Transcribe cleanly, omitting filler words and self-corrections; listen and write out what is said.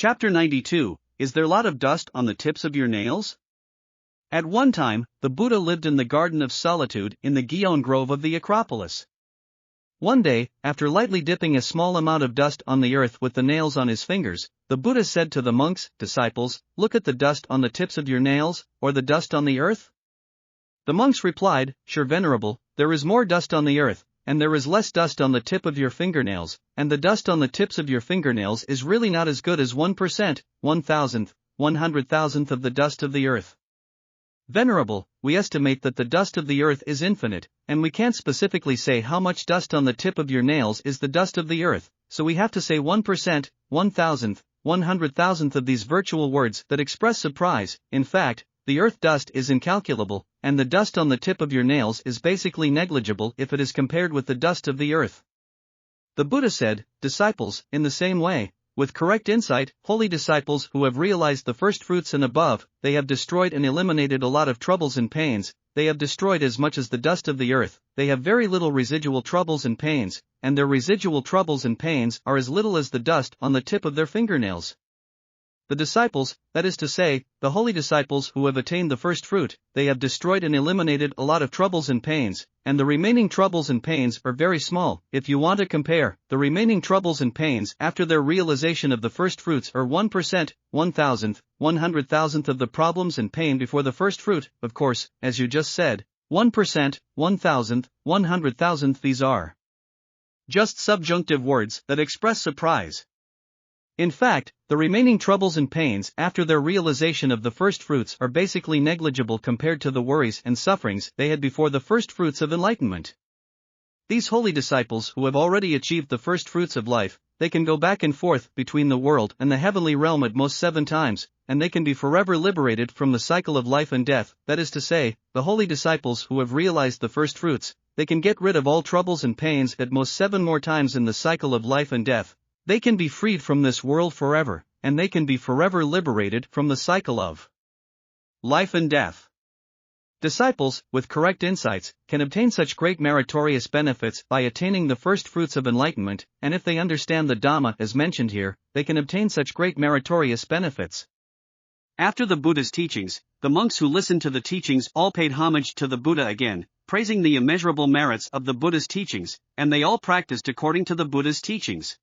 Chapter 92, Is there lot of dust on the tips of your nails? At one time, the Buddha lived in the Garden of Solitude in the Gion Grove of the Acropolis. One day, after lightly dipping a small amount of dust on the earth with the nails on his fingers, the Buddha said to the monks, disciples, "Look at the dust on the tips of your nails, or the dust on the earth?" The monks replied, "Sure, Venerable, there is more dust on the earth, and there is less dust on the tip of your fingernails, and the dust on the tips of your fingernails is really not as good as 1%, 1,000th, 100,000th of the dust of the earth. Venerable, we estimate that the dust of the earth is infinite, and we can't specifically say how much dust on the tip of your nails is the dust of the earth, so we have to say 1%, 1,000th, 100,000th of these virtual words that express surprise. In fact, the earth dust is incalculable, and the dust on the tip of your nails is basically negligible if it is compared with the dust of the earth." The Buddha said, "Disciples, in the same way, with correct insight, holy disciples who have realized the first fruits and above, they have destroyed and eliminated a lot of troubles and pains, they have destroyed as much as the dust of the earth, they have very little residual troubles and pains, and their residual troubles and pains are as little as the dust on the tip of their fingernails." The disciples, that is to say, the holy disciples who have attained the first fruit, they have destroyed and eliminated a lot of troubles and pains, and the remaining troubles and pains are very small. If you want to compare, the remaining troubles and pains after their realization of the first fruits are 1%, 1,000th, 100,000th of the problems and pain before the first fruit. Of course, as you just said, 1%, 1,000th, 100,000th, these are just subjunctive words that express surprise. In fact, the remaining troubles and pains after their realization of the first fruits are basically negligible compared to the worries and sufferings they had before the first fruits of enlightenment. These holy disciples who have already achieved the first fruits of life, they can go back and forth between the world and the heavenly realm at most 7 times, and they can be forever liberated from the cycle of life and death. That is to say, the holy disciples who have realized the first fruits, they can get rid of all troubles and pains at most 7 more times in the cycle of life and death. They can be freed from this world forever, and they can be forever liberated from the cycle of life and death. Disciples, with correct insights, can obtain such great meritorious benefits by attaining the first fruits of enlightenment, and if they understand the Dhamma as mentioned here, they can obtain such great meritorious benefits. After the Buddha's teachings, the monks who listened to the teachings all paid homage to the Buddha again, praising the immeasurable merits of the Buddha's teachings, and they all practiced according to the Buddha's teachings.